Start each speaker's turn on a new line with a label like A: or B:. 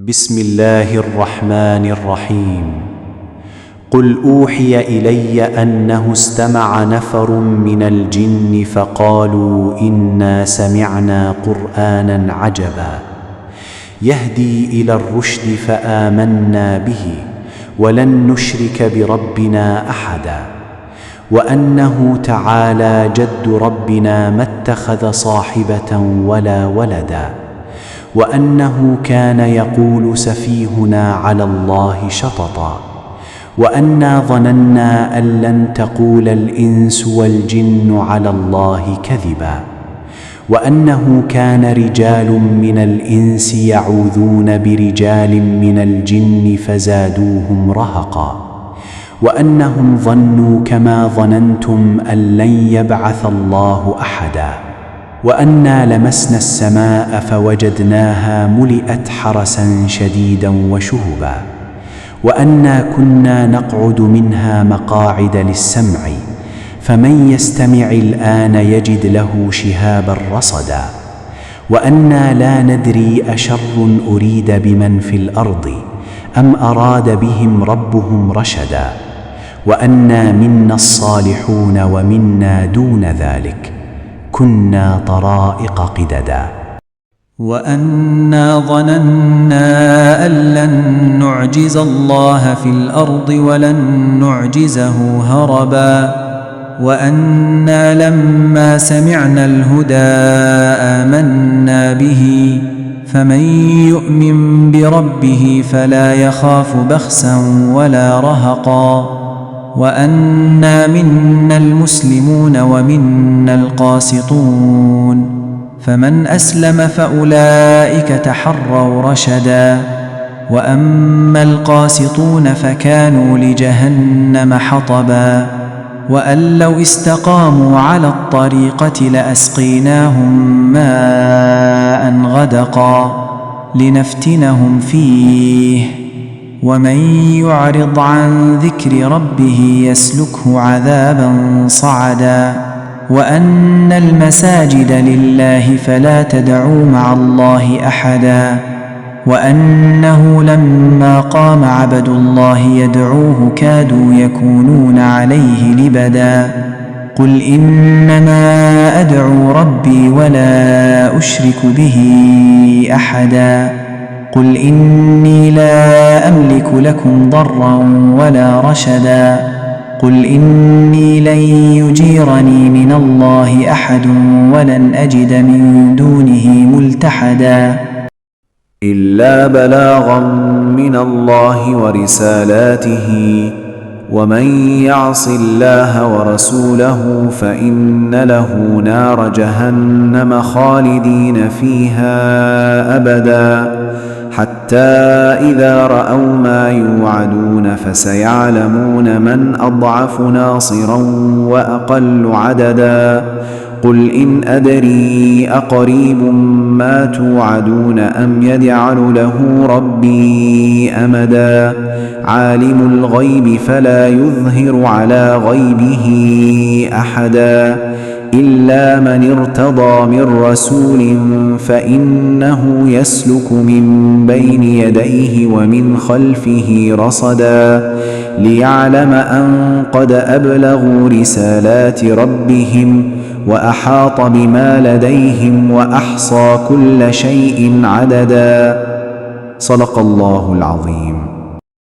A: بسم الله الرحمن الرحيم. قل أوحي إلي أنه استمع نفر من الجن فقالوا إنا سمعنا قرآنا عجبا يهدي إلى الرشد فآمنا به ولن نشرك بربنا أحدا وأنه تعالى جد ربنا ما اتخذ صاحبة ولا ولدا وأنه كان يقول سفيهنا على الله شططا وأنا ظننا أن لن تقول الإنس والجن على الله كذبا وأنه كان رجال من الإنس يعوذون برجال من الجن فزادوهم رهقا وأنهم ظنوا كما ظننتم أن لن يبعث الله أحدا وأنا لمسنا السماء فوجدناها ملئت حرسا شديدا وشهبا وأنا كنا نقعد منها مقاعد للسمع فمن يستمع الآن يجد له شهابا رصدا وأنا لا ندري أشر أريد بمن في الأرض أم أراد بهم ربهم رشدا وأنا منا الصالحون ومنا دون ذلك كنا طرائق قددا
B: وأنا ظننا أن لن نعجز الله في الأرض ولن نعجزه هربا وأنا لما سمعنا الهدى آمنا به فمن يؤمن بربه فلا يخاف بخسا ولا رهقا وأنا منا المسلمون ومنا القاسطون فمن أسلم فأولئك تحروا رشدا وأما القاسطون فكانوا لجهنم حطبا وأن لو استقاموا على الطريقة لأسقيناهم ماء غدقا لنفتنهم فيه ومن يعرض عن ذكر ربه يسلكه عذابا صعدا وأن المساجد لله فلا تدعوا مع الله أحدا وأنه لما قام عبد الله يدعوه كادوا يكونون عليه لبدا قل إنما أدعو ربي ولا أشرك به أحدا قل إني لا أملك لكم ضرا ولا رشدا قل إني لن يجيرني من الله أحد ولن أجد من دونه ملتحدا
C: إلا بلاغا من الله ورسالاته ومن يعص الله ورسوله فإن له نار جهنم خالدين فيها أبدا حتى إذا رأوا ما يوعدون فسيعلمون من أضعف ناصرا وأقل عددا قل إن أدري أقريب ما توعدون أم يجعل له ربي أمدا عالم الغيب فلا يظهر على غيبه أحدا إلا من ارتضى من رسول فإنه يسلك من بين يديه ومن خلفه رصدا ليعلم أن قد أبلغوا رسالات ربهم وأحاط بما لديهم وأحصى كل شيء عددا صدق الله العظيم.